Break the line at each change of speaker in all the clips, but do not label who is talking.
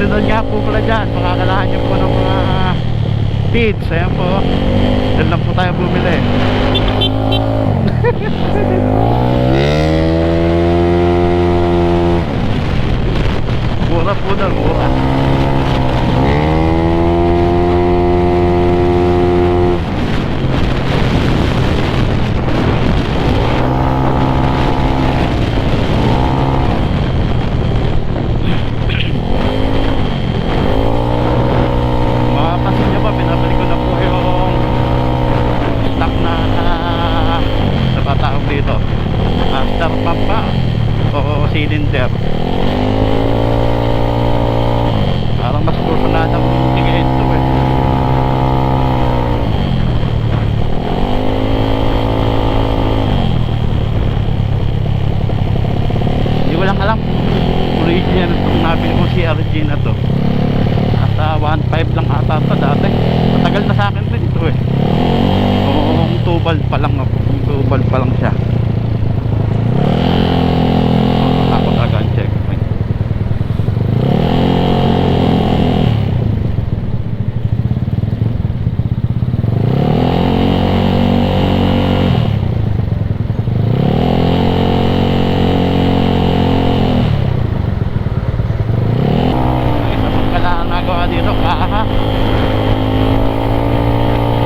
Sunod nga po pala dyan, makakalahan nyo po ng mga feeds. Ayan po, dyan lang po tayo bumili. Mura po na, mura. Cylinder. Parang mas kursunadang tingin ito eh. Hindi ko lang alam original itong nabili ko CRG na to. Nasa 1.5 lang ata ito dati. Matagal na sa akin rin ito eh. Kung 2 valve pa lang, 2 valve pa lang siya.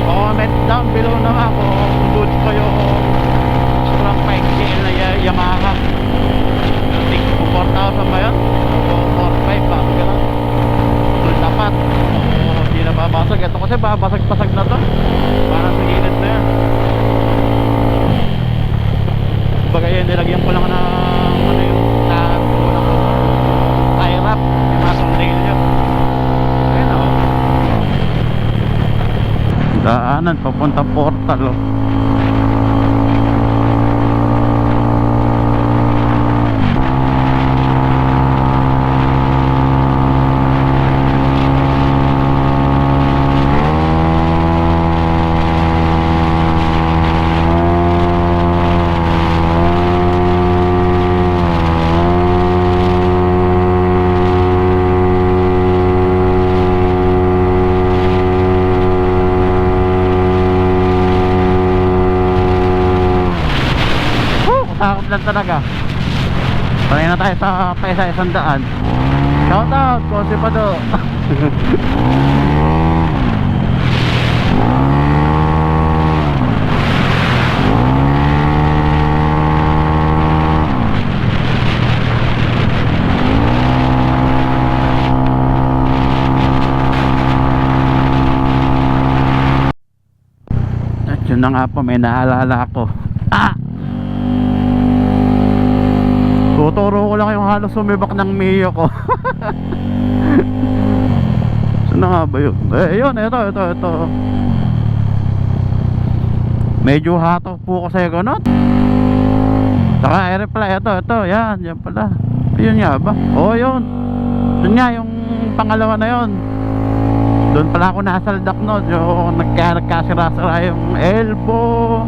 Comment down below na ako kung goods ko yung sobrang 5GL na Yamaha. I think 4,000 ba yun? 4,500 ba? Gano'n full tapat. Hindi na babasag. Ito kasi babasag-pasag na to. Parang sa gilid na yan. Kumbaga yun, nilagyan ko lang ng ano yung tie wrap. Yung masong nail yun. Ayun ako. Daanan papunta portal oh. Takot lang talaga. Panay na tayo sa paisa 100. Shout out Kosi Pado. At yun na nga po, may naalala ako. Tuturo ko lang yung halos sumibak ng Mio ko. Saan na nga ba yun? Eh yun, ito. Medyo hatok po ko sa ganun. Saka i-reply, ito, yan pala. Ayun nga ba? Oo yun. Yun nga, yung pangalawa na yun. Doon pala ako nasaldak nun. Yung nagkasira-sira yung elbow,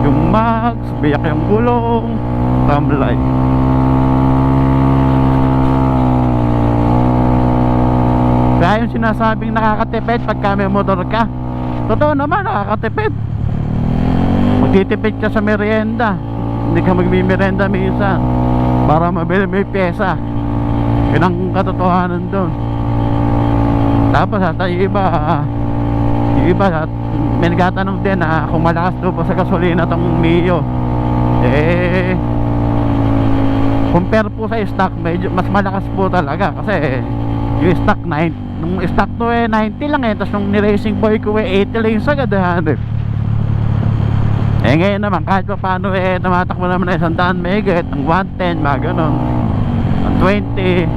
yung mags, biyak yung gulong, tamlay. Kaya yung sinasabing nakakatipid pagka may motor ka, totoo naman, nakakatipid. Magtitipid ka sa merienda, hindi ka magmimerienda minsan para mabili may pyesa. Yun ang katotohanan doon. Tapos hasta yung iba may nagtatanong din na kung malakas doon pa sa gasolina tong Mio. Compare po sa stock, medyo mas malakas po talaga kasi yung stock 9, nung stock to 90 lang tapos nung ni-racing boy ko 80 lang yung sagad 100. Ngayon naman kahit pa paano tumatakbo naman na 100 megawatt, ang 110 mga ganon, ang 20.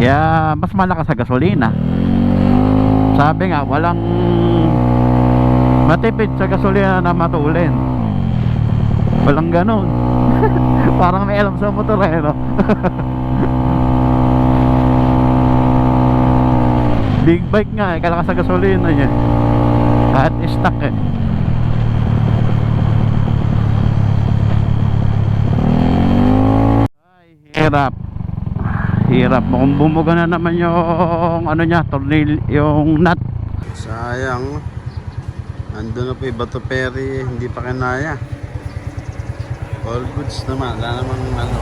Kaya mas malakas sa gasolina. Sabi nga, walang matipid sa gasolina na matulin. Walang ganun. Parang may alam sa motor no? Big bike nga, kalakas sa gasolina niya. Kahit stuck eh. Ay, hirap. Mukhang bumuga na naman yung ano niya, tornil, yung nut. Sayang. Andun na po yung Bato Ferry, hindi pa kinaya. All goods naman, wala namang ano,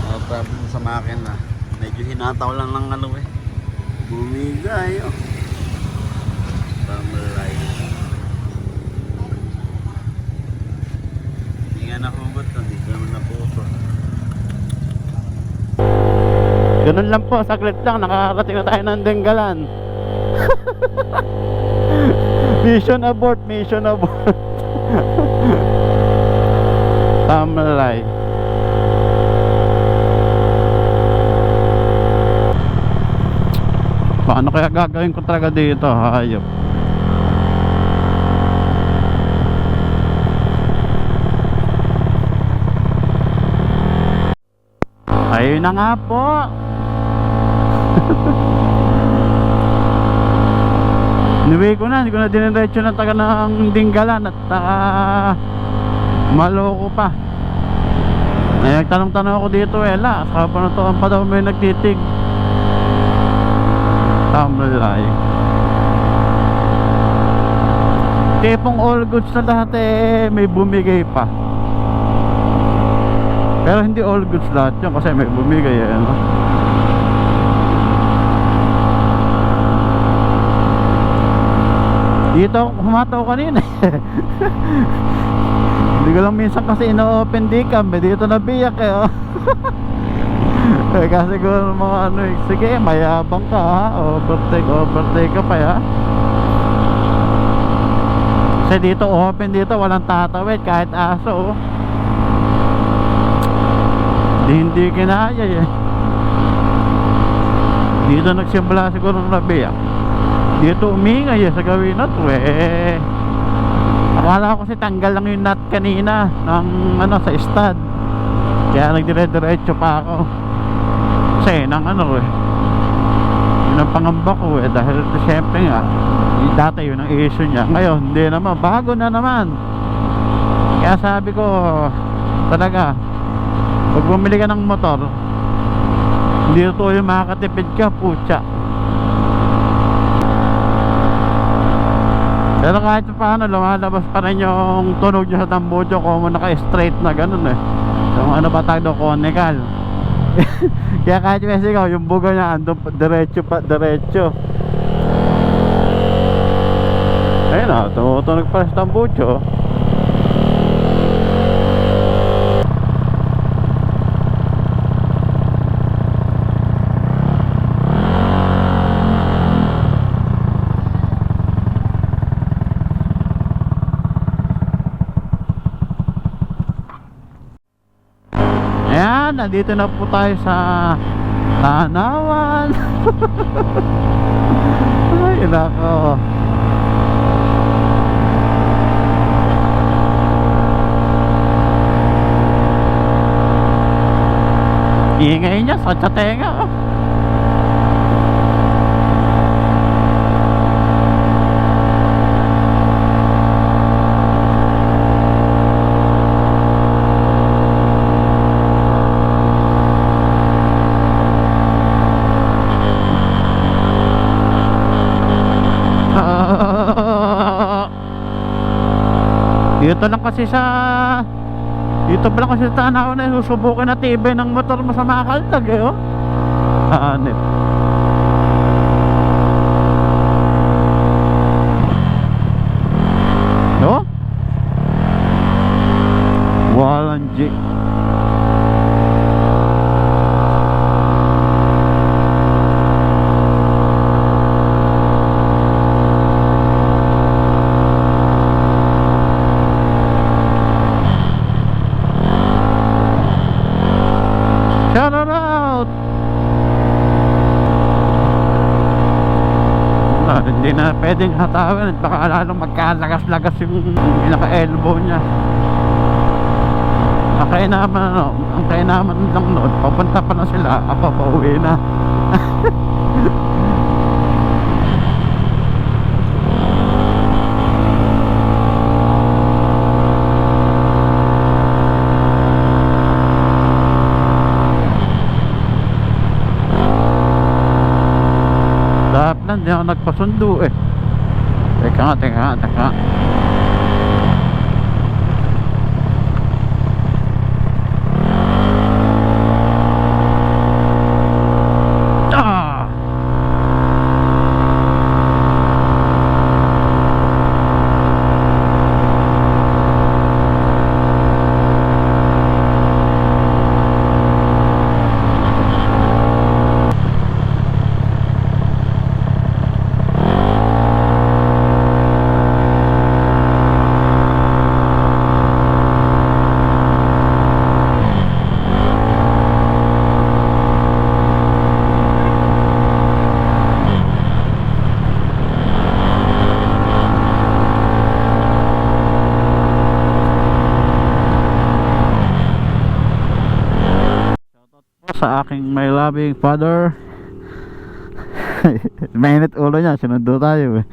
no problem sa makina. Medyo hinataw lang ng ano eh, bumigay oh. Tamalay. Hindi nga nahugot to, hindi naman naputo. Ganun lang po, saglit lang, nakakarating na tayo ng Denggalan. Mission abort. Tamalay. Paano kaya gagawin ko talaga dito? Hayop. Ayun na nga po. Niwi ko na, hindi ko na diniretso ng taga ng Dinggalan at maloko pa. Ay, nagtanong-tanong ako dito sa panatuan pa daw may nagtitig. Tamalay. Tipong all goods na lahat may bumigay pa. Pero hindi all goods lahat yun kasi may bumigay ano? Dito humataw kanina. Hindi ko lang minsan kasi ino-open decam dito nabiyak oh. Kasi siguro mga ano sige mayabang ka ha, overtake ka pa ya. Kasi dito open dito walang tatawid kahit aso oh. Hindi kinaya dito nagsimula siguro nabiyak. Dito umingay sa gawin na to akala ko kasi tanggal lang yung nut kanina ng ano sa stud kaya nagdire-diretso pa ako kasi nang ano yun ang pangamba ko dahil siyempre nga dati yun ang issue niya ngayon hindi naman bago na naman kaya sabi ko talaga pag bumili ka ng motor hindi ito yung makakatipid ka putya. Pero kahit paano lumalabas pa rin yung tunog nyo sa tambucho kung naka-straight na ganun yung ano ba tawag doon, conical. Kaya kahit may sigaw yung buga niya andun diretso. Ayun tumutunog pa sa tambucho. Nandito na po tayo sa Tanawan. Ay nako. Ingay niya sa tenga oh. Dito pa lang kasi sa Tanaw na susubukin na tibay ng motor mo sa makaltag oh. Hanip. No? Walang G. Hindi na pwedeng hatawin at baka lalong magkalagas-lagas yung naka-elbow niya. Ang kainaman lang noon, papunta pa na sila, ako pauwi na. yan, di ako nagpasundo eh. Teka. Ah! Sa aking my loving father. Mainit ulo niya, sinundo tayo eh.